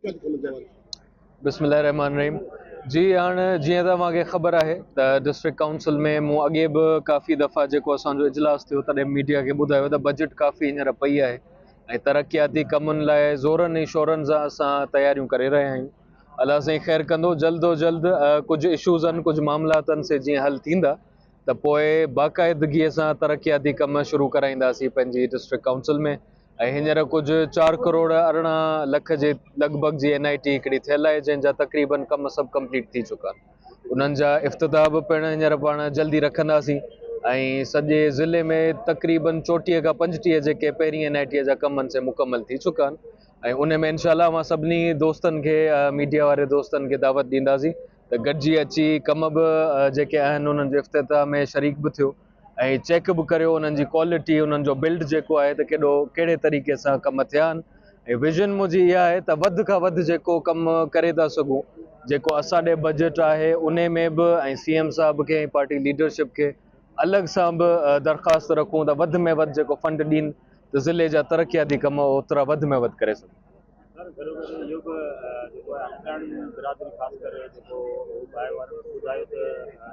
बिस्मिल्लाहिर्रहमानिर्रहीम। जी हाँ जी तव्हांखे ख़बर है डिस्ट्रिक्ट काउंसिल में मूं अॻे भी काफ़ी दफ़ा जो असो इजलास थो तॾहिं मीडिया के ॿुधायो त बजट काफ़ी हींअर पई है ऐं तरक़ियाती कमनि लाइ ज़ोरनि शोरनि सां असां तयारियूं करे रहिया आहियूं। अल्लाह साईं ख़ैर कंदो, जल्दो जल्द कुछ इशूज़ आहिनि, कुछ मामलातनि से जीअं हल थींदा त पोइ बाक़ाइदगीअ सां तरक़ियाती कम शुरू कराईंदासीं पंहिंजी डिस्ट्रिक्ट काउंसिल में। हींअर कुछ 4 करोड़ 18 लख जे लॻभॻि जी NIT हिकिड़ी थियल आहे जंहिंजा तक़रीबन कम सभु कंप्लीट थी चुका आहिनि। उन्हनि जा इफ़्तिताह बि पिणु हींअर पाण जल्दी रखंदासीं ऐं सॼे ज़िले में तक़रीबन 34 खां 35 जेके पहिरीं NIT जा कम आहिनि से मुकमल थी चुका आहिनि ऐं उन में इनशाअल्लाह मां सभिनी दोस्तनि खे मीडिया वारे दोस्तनि खे दावत ॾींदासीं त गॾिजी अची कम बि जेके आहिनि उन्हनि जे इफ़्तिताह में शरीक बि थियो ऐं चेक बि करियो उन्हनि जी क्वालिटी, उन्हनि जो बिल्ड जेको आहे त कहिड़े तरीक़े सां कम थिया आहिनि। ऐं विजन मुंहिंजी इहा आहे त वधि खां वधि जेको कमु करे था सघूं, जेको असां ॾे बजट आहे उन में बि ऐं CM साहब खे ऐं पार्टी लीडरशिप खे अलॻि सां बि दरख़्वास्त रखूं त वधि में वधि जेको फंड ॾीन त ज़िले जा तरक़ियाती कम ओतिरा वधि में वधि करे सघूं। सर गॾोगॾु इहो बि जेको आहे अफगानी बिरादरी ख़ासि करे जेको ॿाहिरि वारनि ॿुधायो त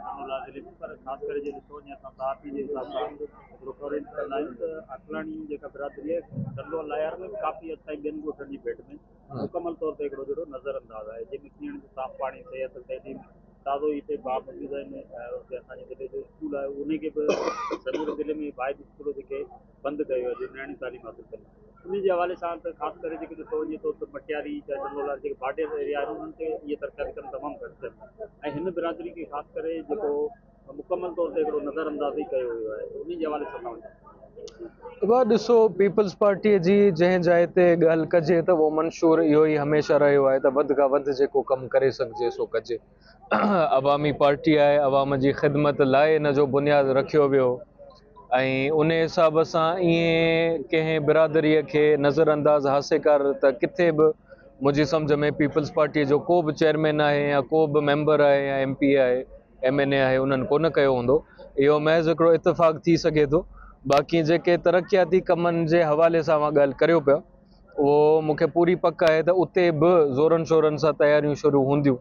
अनोला ज़िले में, पर ख़ासि करे जे ॾिसो वञे असां साथी जे हिसाब सां हिकिड़ो कवरेज कंदा आहियूं त अकलाणी जेका बिरादरी आहे डंडो लायर में काफ़ी हद ताईं ॿियनि ॻोठनि जी भेट में मुकमल तौर ते हिकिड़ो जहिड़ो नज़र अंदाज़ आहे, जंहिंमें पीअण जो साफ़ पाणी, सिहत, तइलीम, ताज़ो हिते भाउ मौजूदु आहिनि। उते असांजे ज़िले जो स्कूल आहे उनखे बि समूरे ज़िले में वाहिद स्कूल जेके बंदि कयो आहे जो नयाणी तालीम हासिलु कनि, उन जे हवाले सां त ख़ासि करे जेके ॾिसो वञे थो त मटियारी या डंडोला जेके बॉर्डर एरिया आहिनि उन्हनि ते इहे तरक़ियाती कम तमामु घटि थियनि ऐं हिन बिरादरी खे ख़ासि करे जेको मुकमल तौर ते हिकिड़ो नज़र अंदाज़ी कयो वियो आहे उन जे हवाले सां वाह ॾिसो, पीपल्स पार्टीअ जी जंहिं जाइ ते ॻाल्हि कजे त उहो मंशूर इहो ई हमेशह रहियो आहे त वधि खां वधि जेको कमु करे सघिजे सो कजे। अवामी पार्टी आहे, अवाम जी ख़िदमत लाइ इन जो बुनियादु रखियो वियो ऐं उन हिसाब सां ईअं कंहिं बिरादरीअ खे नज़रअंदाज़ हासिलकार त किथे बि मुंहिंजी सम्झ में पीपल्स पार्टीअ जो को बि चेयरमैन आहे या को बि मेंबर आहे या MP आहे, MNA आहे, उन्हनि कोन कयो हूंदो। इहो महज़ हिकिड़ो इतफ़ाक़ थी सघे थो। बाक़ी जेके तरक़ियाती कमनि जे हवाले सां मां ॻाल्हि करियो पिया, उहो मूंखे पूरी पक आहे त उते बि ज़ोरनि शोरनि सां तयारियूं शुरू हूंदियूं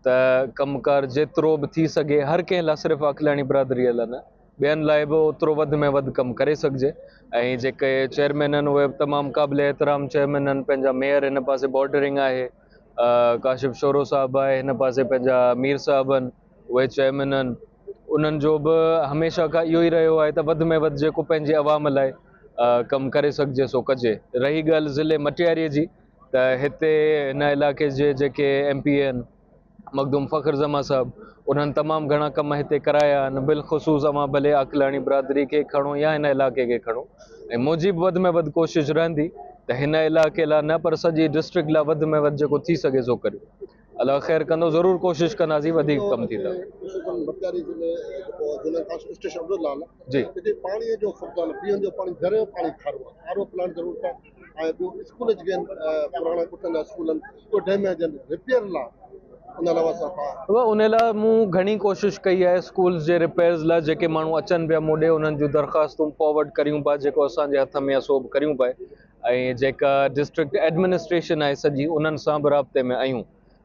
त कमुकार जेतिरो बि थी सघे हर कंहिं लाइ, सिर्फ़ु अकलाणी बिरादरीअ लाइ न, ॿियनि लाइ बि ओतिरो वधि में वधि कमु करे सघिजे। ऐं जेके चेयरमैन आहिनि उहे तमामु क़ाबिल एतिराम चेयरमैन आहिनि। पंहिंजा मेयर हिन पासे बॉर्डरिंग आहे, काशिफ शोरो साहब आहे, हिन पासे पंहिंजा मीर साहब आहिनि, उहे चेयरमैन आहिनि। उन्हनि जो बि हमेशह खां इहो ई रहियो आहे त वधि में वधि जेको पंहिंजे अवाम लाइ कमु करे सघिजे सो कजे। रही ॻाल्हि ज़िले मटियारीअ जी, त हिते हिन इलाइक़े जे जेके MP आहिनि मखदूम फ़ख़्र ज़मा साहब, उन्हनि तमामु घणा कम हिते कराया आहिनि। बिलख़ुसूस अवां भले अकलाणी बिरादरी खे खणो या हिन इलाइक़े खे खणो, ऐं मुंहिंजी बि वधि में वधि कोशिशि रहंदी त हिन इलाइक़े लाइ न पर सॼी डिस्ट्रिक्ट लाइ वधि में वधि जेको थी सघे सो करियो। अल्लाह ख़ैर कंदो, ज़रूरु कोशिशि कंदासीं, वधीक कमु थींदा। जी पाणीअ जो फुक़दान, पीअण जो पाणी, घर जो पाणी खारो आहे, RO प्लांट ज़रूरत आहे। ऐं ॿियो स्कूल जेके आहिनि पुराणा कुटनि जा स्कूल आहिनि उहे डैमेज आहिनि, रिपेयर लाइ उन अलावा उन लाइ मूं घणी कोशिशि कई आहे। स्कूल्स जे रिपेयर्स लाइ जेके माण्हू अचनि पिया मूं ॾे उन्हनि जूं दरख़्वास्तूं फॉर्वड करियूं पिया, जेको असांजे हथ में आहे सो बि करियूं पिए, ऐं जेका डिस्ट्रिक्ट एडमिनिस्ट्रेशन आहे सॼी उन्हनि सां बि राब्ते में आहियूं।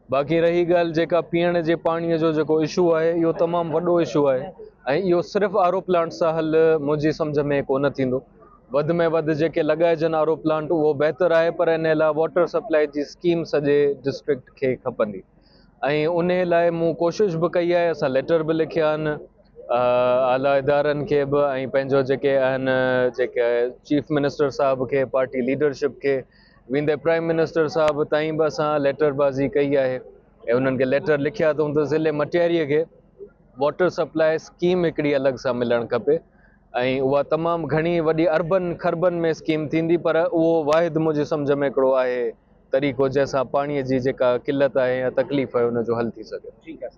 बाक़ी रही ॻाल्हि जेका पीअण जे पाणीअ जो जेको इशू आहे, इहो तमामु वॾो इशू आहे ऐं इहो सिर्फ़ु RO प्लांट सां हल मुंहिंजी सम्झ में कोन थींदो। वधि में वधि जेके लॻाइजनि RO प्लांट उहो बहितर आहे, पर इन लाइ वाटर सप्लाई जी स्कीम सॼे डिस्ट्रिक्ट खे खपंदी ऐं उन लाइ मूं कोशिशि बि कई आहे। असां लेटर बि लिखिया आहिनि आला इदारनि खे बि ऐं पंहिंजो जेके आहिनि जेके चीफ मिनिस्टर साहब खे, पार्टी लीडरशिप खे, वेंदे प्राइम मिनिस्टर साहब ताईं बि असां लेटरबाज़ी कई आहे ऐं उन्हनि खे लेटर लिखिया अथऊं त ज़िले मटियारीअ खे वाटर सप्लाई स्कीम हिकिड़ी अलॻि सां मिलणु खपे ऐं उहा तमामु घणी वॾी अर्बन खरबन में स्कीम थींदी, पर उहो वाहिद मुंहिंजी सम्झ में हिकिड़ो आहे तरीक़ो जंहिंसां पाणीअ जी जेका किल्लत आहे या तकलीफ़ आहे उनजो हल थी सघे।